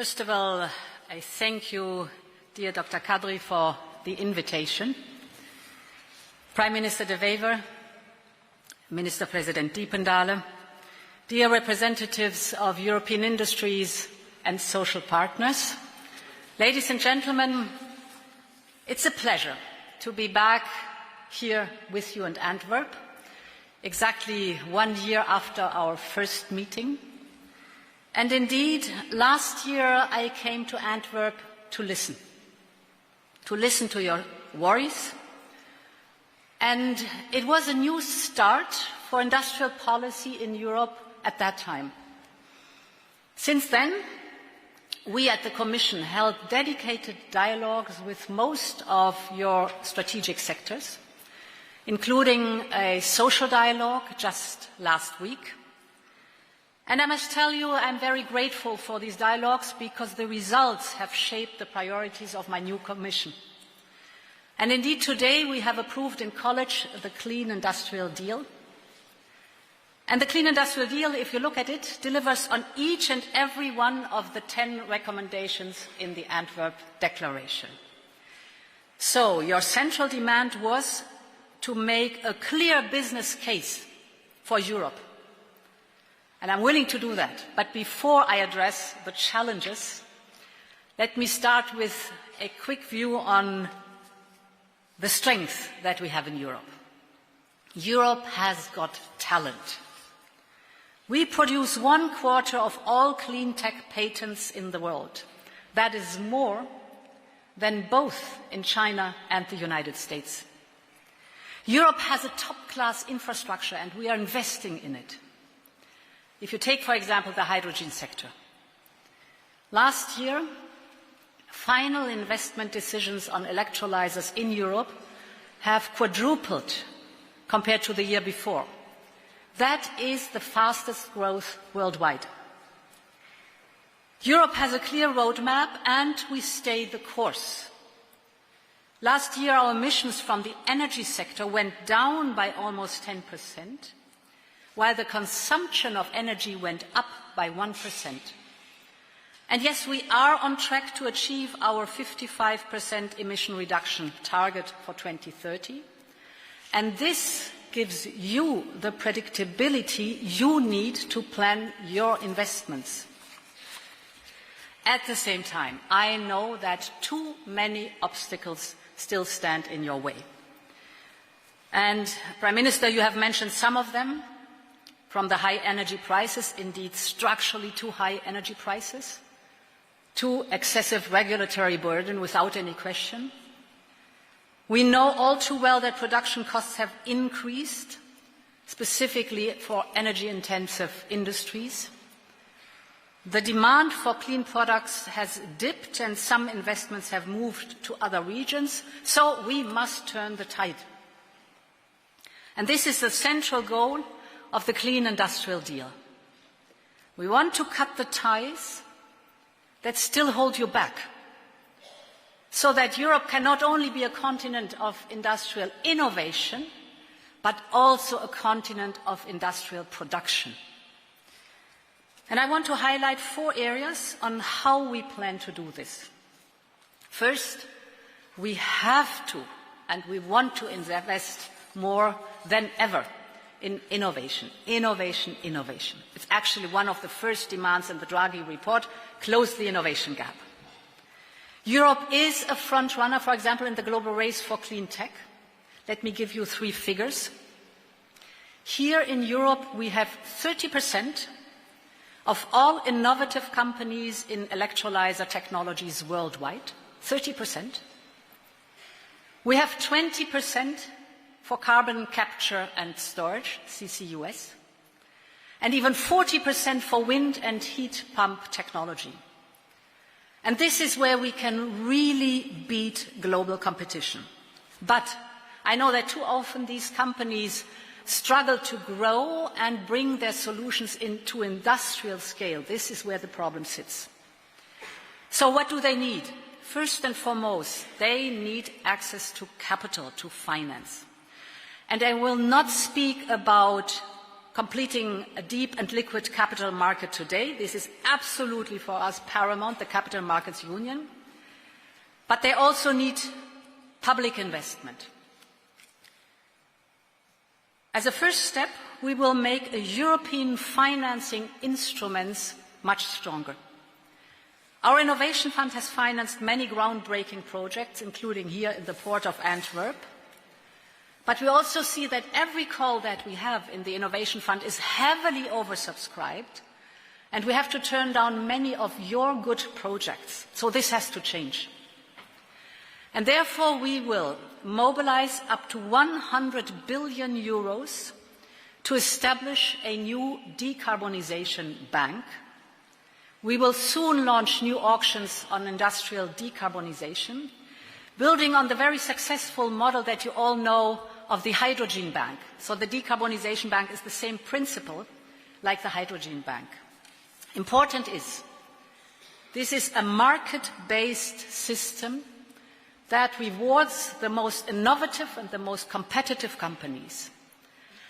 First of all, I thank you, dear Dr. Kadri, for the invitation. Prime Minister De Wever, Minister President Diependale, dear representatives of European industries and social partners, ladies and gentlemen, it's a pleasure to be back here with you in Antwerp, exactly 1 year after our first meeting. And indeed, last year I came to Antwerp to listen to your worries. And it was a new start for industrial policy in Europe at that time. Since then, we at the Commission held dedicated dialogues with most of your strategic sectors, including a social dialogue just last week. And I must tell you, I'm very grateful for these dialogues because the results have shaped the priorities of my new Commission. And indeed, today we have approved in College the Clean Industrial Deal. And the Clean Industrial Deal, if you look at it, delivers on each and every one of the 10 recommendations in the Antwerp Declaration. So, your central demand was to make a clear business case for Europe. And I'm willing to do that. But before I address the challenges, let me start with a quick view on the strength that we have in Europe. Europe has got talent. We produce 1/4 of all clean tech patents in the world. That is more than both in China and the United States. Europe has a top-class infrastructure and we are investing in it. If you take, for example, the hydrogen sector. Last year, final investment decisions on electrolyzers in Europe have quadrupled compared to the year before. That is the fastest growth worldwide. Europe has a clear roadmap and we stay the course. Last year, our emissions from the energy sector went down by almost 10%, while the consumption of energy went up by 1%. And yes, we are on track to achieve our 55% emission reduction target for 2030. And this gives you the predictability you need to plan your investments. At the same time, I know that too many obstacles still stand in your way. And, Prime Minister, you have mentioned some of them, from the high energy prices, indeed structurally too high energy prices, to excessive regulatory burden without any question. We know all too well that production costs have increased, specifically for energy-intensive industries. The demand for clean products has dipped and some investments have moved to other regions, so we must turn the tide. And this is the central goal of the Clean Industrial Deal. We want to cut the ties that still hold you back, so that Europe can not only be a continent of industrial innovation, but also a continent of industrial production. And I want to highlight 4 areas on how we plan to do this. First, we have to, and we want to invest more than ever in innovation, innovation, innovation. It's actually one of the first demands in the Draghi report, close the innovation gap. Europe is a front runner, for example, in the global race for clean tech. Let me give you 3 figures. Here in Europe, we have 30% of all innovative companies in electrolyzer technologies worldwide, 30%. We have 20% for carbon capture and storage, CCUS, and even 40% for wind and heat pump technology. And this is where we can really beat global competition. But I know that too often these companies struggle to grow and bring their solutions into industrial scale. This is where the problem sits. So what do they need? First and foremost, they need access to capital, to finance. And I will not speak about completing a deep and liquid capital market today. This is absolutely for us paramount, the Capital Markets Union. But they also need public investment. As a first step, we will make a European financing instruments much stronger. Our Innovation Fund has financed many groundbreaking projects, including here in the port of Antwerp. But we also see that every call that we have in the Innovation Fund is heavily oversubscribed, and we have to turn down many of your good projects. So this has to change. And therefore, we will mobilize up to 100 billion euros to establish a new decarbonisation bank. We will soon launch new auctions on industrial decarbonisation, building on the very successful model that you all know of the hydrogen bank. So the decarbonisation bank is the same principle like the hydrogen bank. Important is, this is a market-based system that rewards the most innovative and the most competitive companies.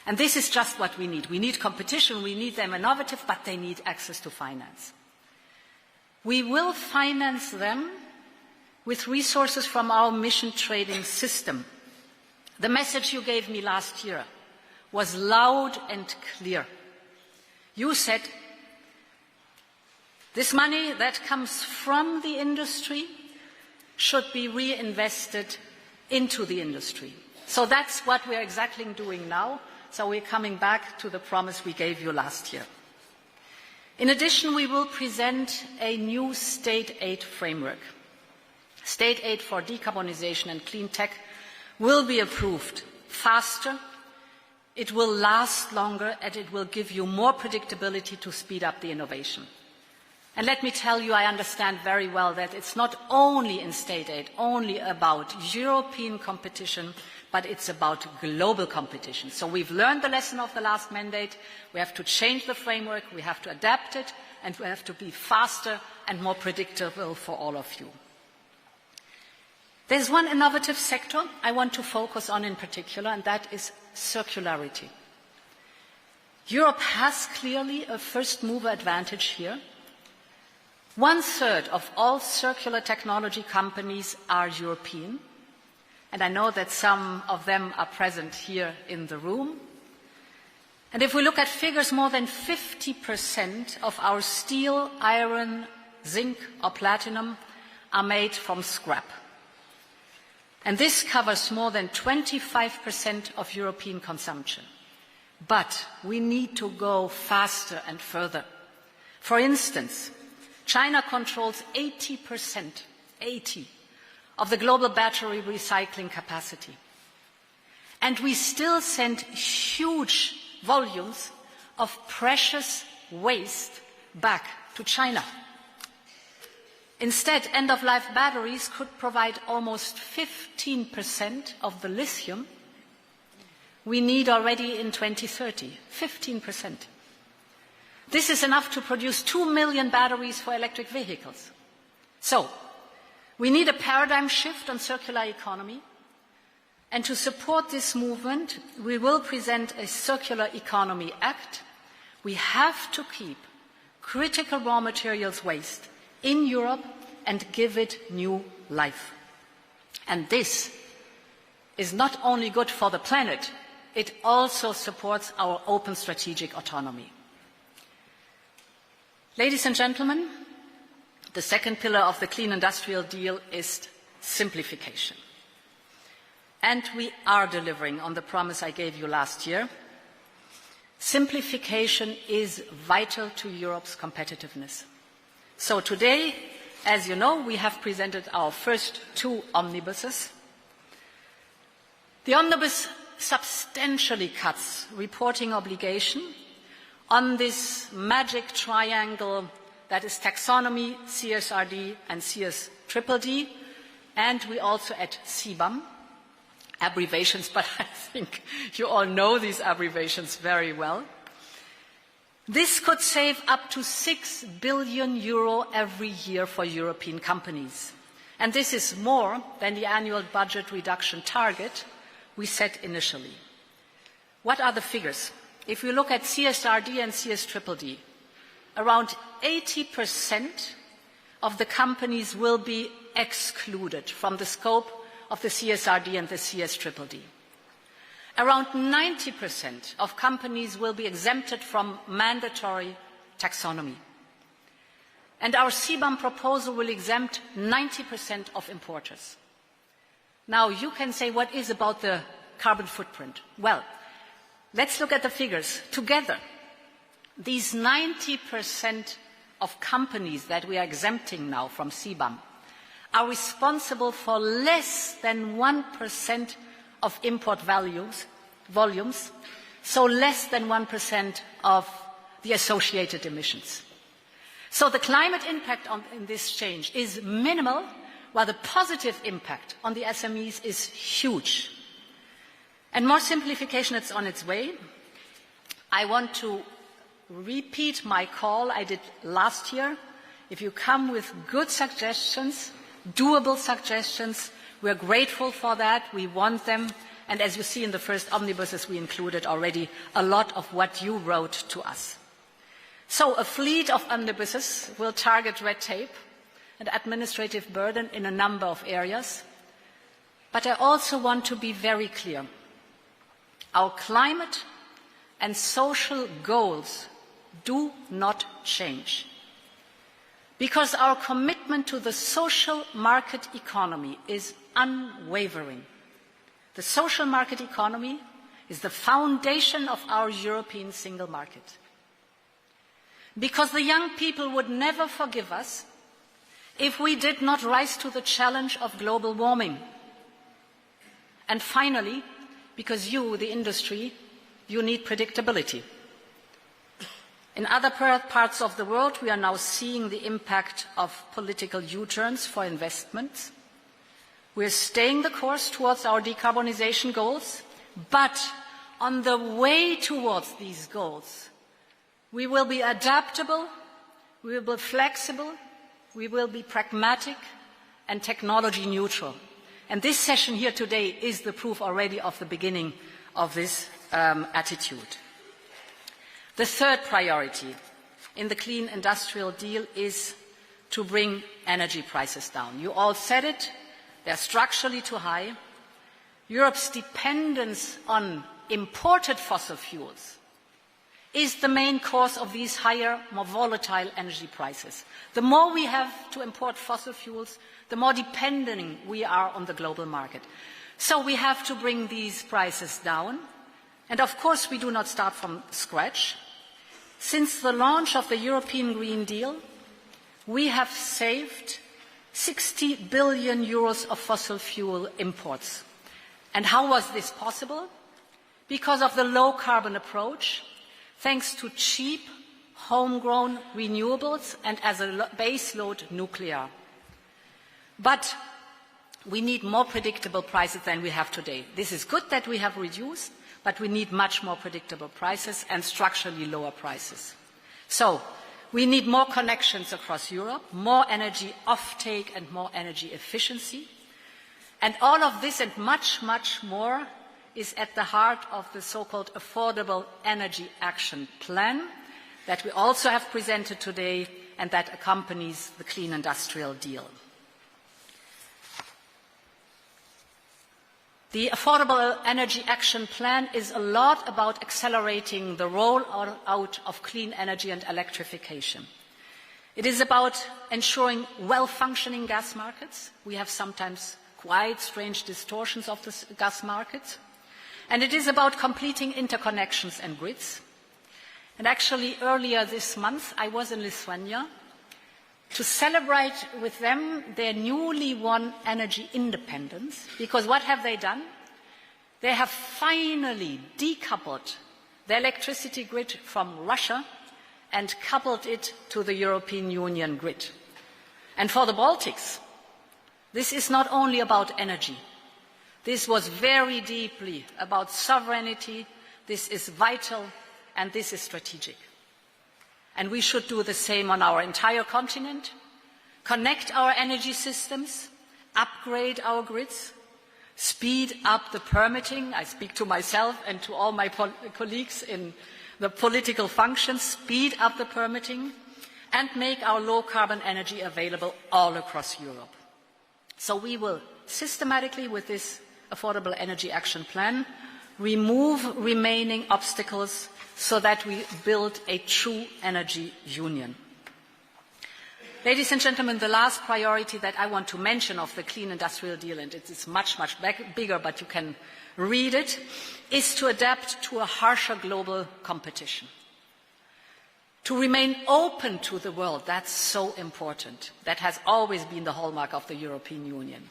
And this is just what we need. We need competition, we need them innovative, but they need access to finance. We will finance them with resources from our emission trading system. The message you gave me last year was loud and clear. You said, this money that comes from the industry should be reinvested into the industry. So that's what we are exactly doing now. So we're coming back to the promise we gave you last year. In addition, we will present a new state aid framework. State aid for decarbonisation and clean tech will be approved faster, it will last longer, and it will give you more predictability to speed up the innovation. And let me tell you, I understand very well that it's not only in state aid, only about European competition, but it's about global competition. So we've learned the lesson of the last mandate. We have to change the framework, we have to adapt it, and we have to be faster and more predictable for all of you. There's one innovative sector I want to focus on in particular, and that is circularity. Europe has clearly a first-mover advantage here. 1/3 of all circular technology companies are European, and I know that some of them are present here in the room. And if we look at figures, more than 50% of our steel, iron, zinc or platinum are made from scrap. And this covers more than 25% of European consumption. But we need to go faster and further. For instance, China controls 80% of the global battery recycling capacity. And we still send huge volumes of precious waste back to China. Instead, end-of-life batteries could provide almost 15% of the lithium we need already in 2030, 15%. This is enough to produce 2 million batteries for electric vehicles. So, we need a paradigm shift on circular economy, and to support this movement, we will present a Circular Economy Act. We have to keep critical raw materials waste in Europe and give it new life. And this is not only good for the planet, it also supports our open strategic autonomy. Ladies and gentlemen, the second pillar of the Clean Industrial Deal is simplification. And we are delivering on the promise I gave you last year. Simplification is vital to Europe's competitiveness. So today, as you know, we have presented our first 2 omnibuses. The omnibus substantially cuts reporting obligation on this magic triangle that is taxonomy, CSRD and CSDDD, and we also add CBAM, abbreviations, but I think you all know these abbreviations very well. This could save up to 6 billion euro every year for European companies. And this is more than the annual budget reduction target we set initially. What are the figures? if we look at CSRD and CSDDD, around 80% of the companies will be excluded from the scope of the CSRD and the CSDDD. Around 90% of companies will be exempted from mandatory taxonomy. And our CBAM proposal will exempt 90% of importers. Now, you can say, what is about the carbon footprint? Well, let's look at the figures together. These 90% of companies that we are exempting now from CBAM are responsible for less than 1% of import volumes, so less than 1% of the associated emissions. So the climate impact in this change is minimal, while the positive impact on the SMEs is huge. And more simplification is on its way. I want to repeat my call I did last year. If you come with good suggestions, doable suggestions, we're grateful for that, we want them, and as you see in the first omnibuses, we included already a lot of what you wrote to us. So a fleet of omnibuses will target red tape and administrative burden in a number of areas, but I also want to be very clear. Our climate and social goals do not change, because our commitment to the social market economy is unwavering. The social market economy is the foundation of our European single market. Because the young people would never forgive us if we did not rise to the challenge of global warming. And finally, because you, the industry, you need predictability. In other parts of the world, we are now seeing the impact of political U-turns for investments. We are staying the course towards our decarbonization goals, but on the way towards these goals, we will be adaptable, we will be flexible, we will be pragmatic and technology neutral. And this session here today is the proof already of the beginning of this attitude. The third priority in the Clean Industrial Deal is to bring energy prices down. You all said it, they're structurally too high. Europe's dependence on imported fossil fuels is the main cause of these higher, more volatile energy prices. The more we have to import fossil fuels, the more dependent we are on the global market. So we have to bring these prices down. And of course, we do not start from scratch. Since the launch of the European Green Deal, we have saved 60 billion euros of fossil fuel imports. And how was this possible? Because of the low-carbon approach, thanks to cheap, homegrown renewables and as a baseload nuclear. But we need more predictable prices than we have today. This is good that we have reduced, but we need much more predictable prices and structurally lower prices. So we need more connections across Europe, more energy offtake and more energy efficiency. And all of this and much, much more is at the heart of the so-called Affordable Energy Action Plan that we also have presented today and that accompanies the Clean Industrial Deal. The Affordable Energy Action Plan is a lot about accelerating the rollout of clean energy and electrification. It is about ensuring well-functioning gas markets. We have sometimes quite strange distortions of the gas markets. And it is about completing interconnections and grids. And actually, earlier this month, I was in Lithuania to celebrate with them their newly won energy independence. Because what have they done? They have finally decoupled the electricity grid from Russia and coupled it to the European Union grid. And for the Baltics, this is not only about energy. This was very deeply about sovereignty, this is vital, and this is strategic. And we should do the same on our entire continent, connect our energy systems, upgrade our grids, speed up the permitting. I speak to myself and to all my colleagues in the political functions, speed up the permitting, and make our low-carbon energy available all across Europe. So we will systematically, with this Affordable Energy Action Plan, remove remaining obstacles so that we build a true energy union. Ladies and gentlemen, the last priority that I want to mention of the Clean Industrial Deal, and it is much, much bigger, but you can read it, is to adapt to a harsher global competition. To remain open to the world, that's so important. That has always been the hallmark of the European Union.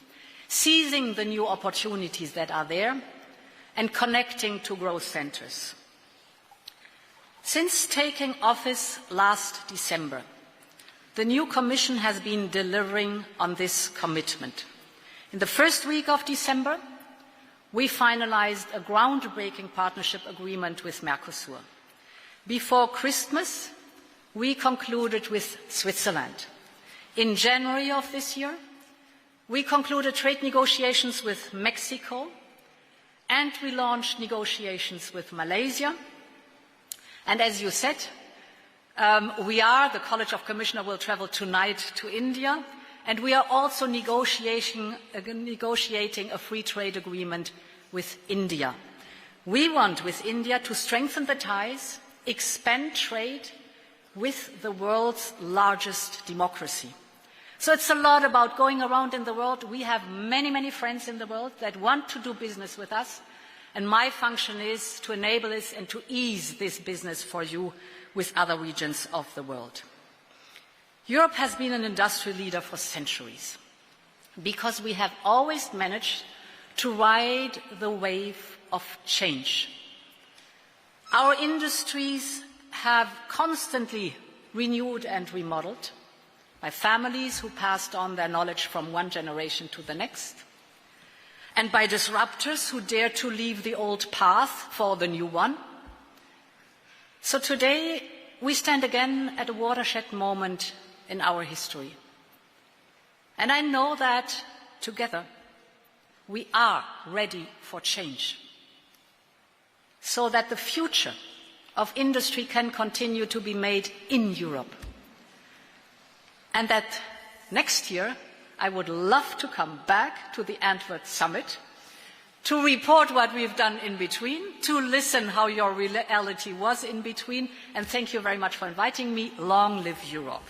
Seizing the new opportunities that are there and connecting to growth centres. Since taking office last December, the new Commission has been delivering on this commitment. In the first week of December, we finalised a groundbreaking partnership agreement with Mercosur. Before Christmas, we concluded with Switzerland. In January of this year, we concluded trade negotiations with Mexico, and we launched negotiations with Malaysia. And as you said, the College of Commissioners will travel tonight to India, and we are also negotiating a free trade agreement with India. We want with India to strengthen the ties, expand trade with the world's largest democracy. So it's a lot about going around in the world. We have many, many friends in the world that want to do business with us, and my function is to enable this and to ease this business for you with other regions of the world. Europe has been an industrial leader for centuries because we have always managed to ride the wave of change. Our industries have constantly renewed and remodeled by families who passed on their knowledge from one generation to the next, and by disruptors who dare to leave the old path for the new one. So today, we stand again at a watershed moment in our history. And I know that together, we are ready for change, so that the future of industry can continue to be made in Europe. And that next year, I would love to come back to the Antwerp summit to report what we've done in between, to listen how your reality was in between, and thank you very much for inviting me. Long live Europe.